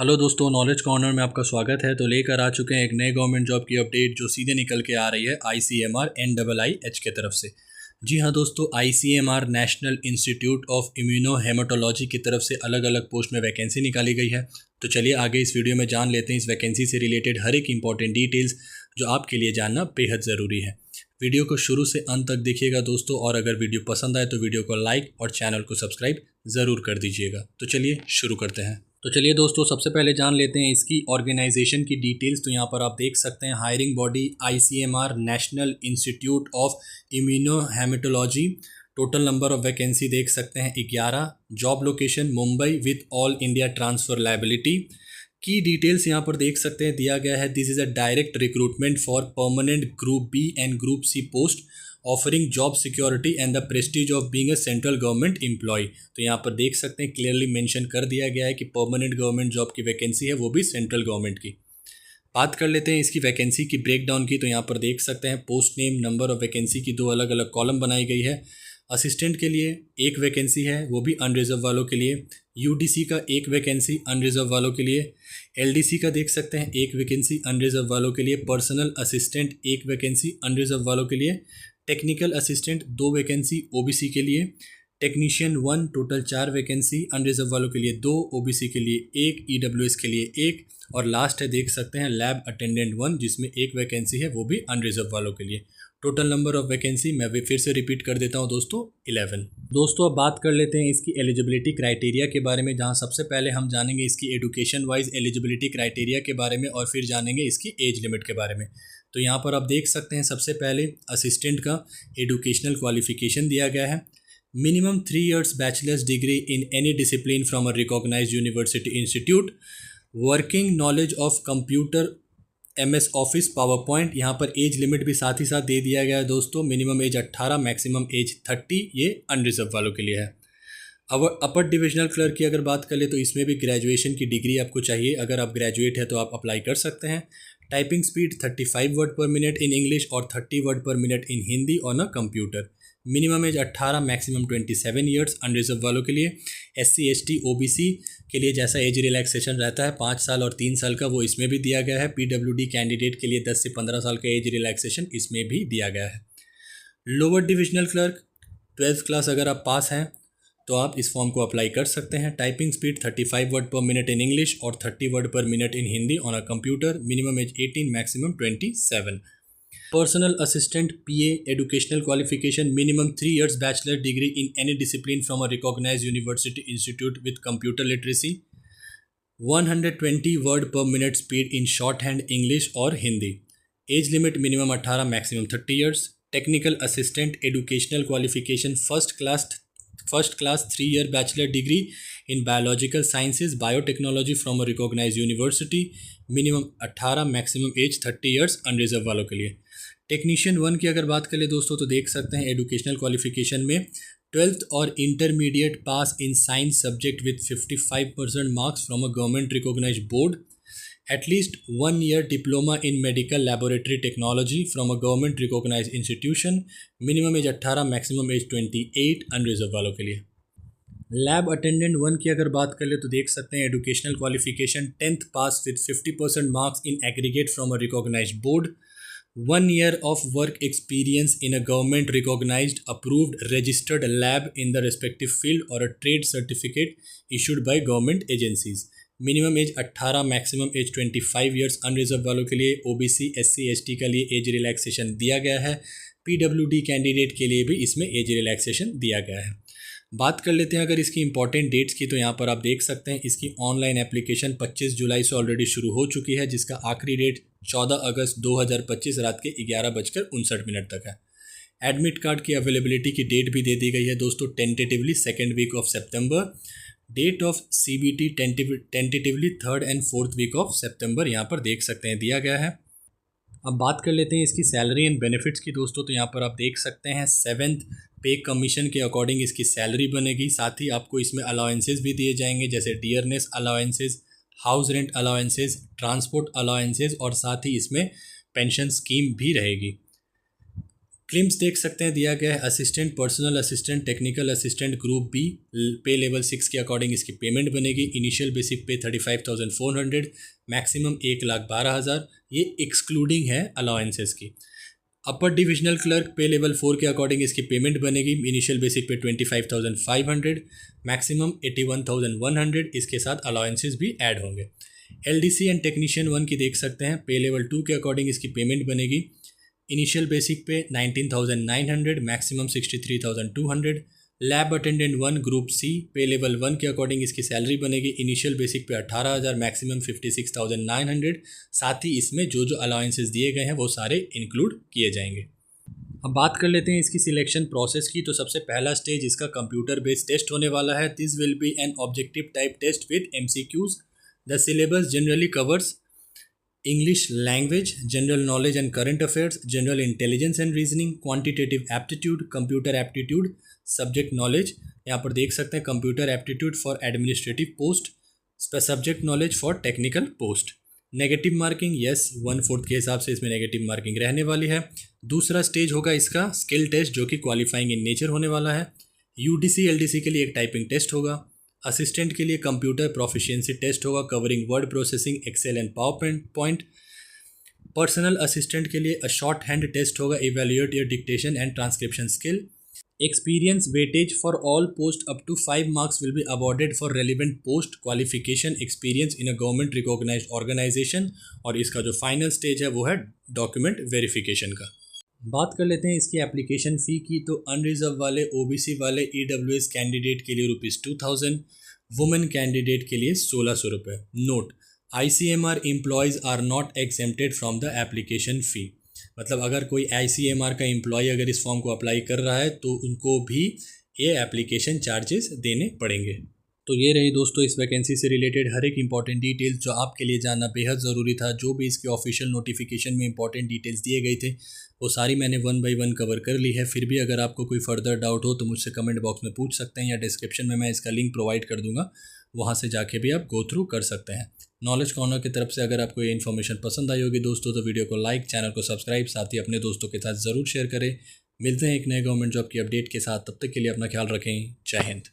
Hello दोस्तों, knowledge corner में आपका स्वागत है। तो लेकर आ चुके हैं एक नए गवर्नमेंट जॉब की अपडेट जो सीधे निकल के आ रही है ICMR NIIH के तरफ से। जी हाँ दोस्तों, ICMR national institute of immuno haematology की तरफ से अलग अलग पोस्ट में वैकेंसी निकाली गई है। तो चलिए आगे इस वीडियो में जान लेते हैं इस वैकेंसी से रिलेटेड हर एक इंपॉर्टेंट डिटेल्स जो आपके लिए जानना बेहद ज़रूरी है। वीडियो को शुरू से अंत तक देखिएगा दोस्तों, और अगर वीडियो पसंद आए तो वीडियो को लाइक और चैनल को सब्सक्राइब ज़रूर कर दीजिएगा। तो चलिए शुरू करते हैं। तो चलिए दोस्तों, सबसे पहले जान लेते हैं इसकी ऑर्गेनाइजेशन की डिटेल्स। तो यहाँ पर आप देख सकते हैं hiring body ICMR national institute of immuno haematology. Total number of vacancy देख सकते हैं 11। Job location Mumbai with all India transfer liability. की डिटेल्स यहाँ पर देख सकते हैं दिया गया है। This is a direct recruitment for permanent group B and group C post offering job security and the prestige of being a central government employ. तो यहाँ पर देख सकते हैं क्लियरली मेंशन कर दिया गया है कि परमानेंट गवर्नमेंट जॉब की वैकेंसी है, वो भी सेंट्रल गवर्नमेंट की। बात कर लेते हैं इसकी वैकेंसी की ब्रेकडाउन की। तो यहाँ पर देख सकते हैं post name, number of vacancy की दो अलग अलग कॉलम बनाई गई है। असिस्टेंट के लिए एक वैकेंसी है, वो भी अनरिजर्व वालों के लिए। UDC का एक वैकेंसी अनरिजर्व वालों के लिए। LDC का देख सकते हैं एक वैकेंसी अनरिजर्व वालों के लिए। पर्सनल असिस्टेंट एक वैकेंसी अनरिजर्व वालों के लिए। टेक्निकल असिस्टेंट दो वैकेंसी OBC के लिए। टेक्नीशियन 1 टोटल 4 वैकेंसी, अनरिजर्व वालों के लिए 2, OBC के लिए 1, EWS के लिए 1, और लास्ट है देख सकते हैं लैब अटेंडेंट 1 जिसमें एक वैकेंसी है, वो भी अनरिजर्व वालों के लिए। टोटल नंबर ऑफ वैकेंसी मैं भी फिर से रिपीट कर देता हूं दोस्तों, 11। दोस्तों अब बात कर लेते हैं इसकी एलिजिबिलिटी क्राइटेरिया के बारे में, जहां सबसे पहले हम जानेंगे इसकी एजुकेशन वाइज एलिजिबिलिटी क्राइटेरिया के बारे में और फिर जानेंगे इसकी एज लिमिट के बारे में। तो यहाँ पर आप देख सकते हैं सबसे पहले असिस्टेंट का एजुकेशनल क्वालिफिकेशन दिया गया है। Minimum 3 years bachelor's degree in any discipline from a recognised university institute. Working knowledge of computer, MS office, PowerPoint. यहाँ पर एज लिमिट भी साथ ही साथ दे दिया गया है दोस्तों। मिनिमम एज 18, मैक्सिमम एज 30, ये अनरिजर्व वालों के लिए है। अब अपर डिविजनल क्लर्क की अगर बात कर ले तो इसमें भी ग्रेजुएशन की डिग्री आपको चाहिए। अगर आप ग्रेजुएट है तो आप अप्लाई कर सकते हैं। Typing speed 35 word per minute in English और 30 word per minute in Hindi on a computer. Minimum age 18, maximum 27 years unreserved वालों के लिए। SC ST OBC के लिए जैसा एज रिलैक्सेशन रहता है 5 साल और 3 साल का, वो इसमें भी दिया गया है। PWD कैंडिडेट के लिए 10 से 15 साल का एज रिलैक्सेशन इसमें भी दिया गया है। Lower divisional clerk 12th class अगर आप पास हैं तो आप इस फॉर्म को अप्लाई कर सकते हैं। Typing speed 35 word per minute in English और 30 word per minute in Hindi on a computer. Minimum age 18, maximum 27। Personal assistant PA educational qualification minimum 3 years bachelor degree in any discipline from a recognised university institute with computer literacy. 120 word per minute speed in shorthand English और Hindi. Age limit minimum 18, maximum 30 years। Technical assistant educational qualification first class 3 year bachelor degree in biological sciences biotechnology from a recognised university. Minimum 18, maximum age 30 years unreserved वालों के लिए। Technician 1 की अगर बात करें दोस्तों तो देख सकते हैं एजुकेशनल क्वालिफिकेशन में 12th और intermediate pass in science subject with 55% marks from a government recognised board. At least 1 year diploma in medical laboratory technology from a government recognised institution. Minimum age 18, maximum age 28 unreserved वालों के लिए। Lab attendant 1 की अगर बात कर ले तो देख सकते हैं educational qualification 10th pass with 50% marks in aggregate from a recognised board. 1 year of work experience in a government recognized approved registered lab in the respective field or a trade certificate issued by government agencies। Minimum age 18, maximum age 25 years unreserved वालों के लिए। OBC SC ST के लिए age relaxation दिया गया है। PWD candidate के लिए भी इसमें एज रिलैक्सेशन दिया गया है। बात कर लेते हैं अगर इसकी इंपॉर्टेंट डेट्स की, तो यहाँ पर आप देख सकते हैं इसकी ऑनलाइन एप्लीकेशन 25 जुलाई से ऑलरेडी शुरू हो चुकी है, जिसका आखिरी डेट 14 अगस्त 2025 रात के 11:59 तक है। एडमिट कार्ड की अवेलेबिलिटी की डेट भी दे दी गई है दोस्तों, tentatively 2nd week of September. Date of CBT tentatively 3rd and 4th week of September यहाँ पर देख सकते हैं दिया गया है। अब बात कर लेते हैं इसकी सैलरी एंड बेनिफिट्स की दोस्तों। तो यहाँ पर आप देख सकते हैं 7th पे कमीशन के अकॉर्डिंग इसकी सैलरी बनेगी। साथ ही आपको इसमें अलाउंसेस भी दिए जाएंगे, जैसे dearness allowances, house rent allowances, transport allowances, और साथ ही इसमें पेंशन स्कीम भी रहेगी। क्लिम्स देख सकते हैं दिया गया है, assistant, personal assistant, technical assistant group B, pay level 6 के अकॉर्डिंग इसकी पेमेंट बनेगी। इनिशियल बेसिक पे 35,400, मैक्सिमम 1,12,000, ये एक्सक्लूडिंग है अलाउंसेस की। अपर डिविजनल क्लर्क पे लेवल 4 के अकॉर्डिंग इसकी पेमेंट बनेगी। इनिशियल बेसिक पे 25,500, मैक्सिमम 81,100, इसके साथ अलाउंसेस भी ऐड होंगे। LDC एंड टेक्नीशियन 1 की देख सकते हैं, पे लेवल 2 के अकॉर्डिंग इसकी पेमेंट बनेगी। Initial basic pay 19,900, maximum 63,200। Lab attendant 1 group C, pay level 1 के अकॉर्डिंग इसकी सैलरी बनेगी। इनिशियल बेसिक पे 18,000, मैक्सिमम 56,900। साथ ही इसमें जो जो अलाउंसेस दिए गए हैं वो सारे इंक्लूड किए जाएंगे। अब बात कर लेते हैं इसकी सिलेक्शन प्रोसेस की। तो सबसे पहला स्टेज इसका कंप्यूटर बेस्ड टेस्ट होने वाला है। This will be an objective type test with MCQs। The syllabus generally covers English language, general knowledge and current affairs, general intelligence and reasoning, quantitative aptitude, computer aptitude, subject knowledge। यहाँ पर देख सकते हैं computer aptitude for administrative post, subject knowledge for technical post. Negative marking, yes 1/4 के हिसाब से इसमें negative marking रहने वाली है। दूसरा स्टेज होगा इसका स्किल टेस्ट, जो कि क्वालिफाइंग इन नेचर होने वाला है। UDC LDC के लिए एक टाइपिंग टेस्ट होगा। असिस्टेंट के लिए कंप्यूटर प्रोफिशिएंसी टेस्ट होगा covering word processing, Excel and PowerPoint. Personal assistant के लिए अ शॉर्ट हैंड टेस्ट होगा, evaluate your dictation and transcription skill. Experience weightage for all post up to 5 marks will be awarded for relevant post qualification experience in a government recognised organisation. और इसका जो final stage है वो है document verification का। बात कर लेते हैं इसकी एप्लीकेशन फ़ी की। तो अनरिजर्व वाले, OBC वाले, EWS कैंडिडेट के लिए ₹2,000, वुमेन कैंडिडेट के लिए ₹1,600। Note, ICMR employees are not exempted from the application fee. मतलब अगर कोई ICMR का एम्प्लॉय अगर इस फॉर्म को अप्लाई कर रहा है तो उनको भी ये एप्लीकेशन चार्जेस देने पड़ेंगे। तो ये रही दोस्तों इस वैकेंसी से रिलेटेड हर एक इंपॉर्टेंट डिटेल्स जो आपके लिए जानना बेहद ज़रूरी था। जो भी इसके ऑफिशियल नोटिफिकेशन में इंपॉर्टेंट डिटेल्स दिए गए थे वो सारी मैंने 1 बाय 1 कवर कर ली है। फिर भी अगर आपको कोई फर्दर डाउट हो तो मुझसे कमेंट बॉक्स में पूछ सकते हैं, या डिस्क्रिप्शन में मैं इसका लिंक प्रोवाइड कर दूंगा, वहाँ से जाके भी आप गो थ्रू कर सकते हैं। नॉलेज कॉर्नर की तरफ से अगर आपको ये इन्फॉर्मेशन पसंद आई होगी दोस्तों तो वीडियो को लाइक, चैनल को सब्सक्राइब, साथ ही अपने दोस्तों के साथ ज़रूर शेयर करें। मिलते हैं एक नए गवर्नमेंट जॉब की अपडेट के साथ, तब तक के लिए अपना ख्याल रखें। जय हिंद।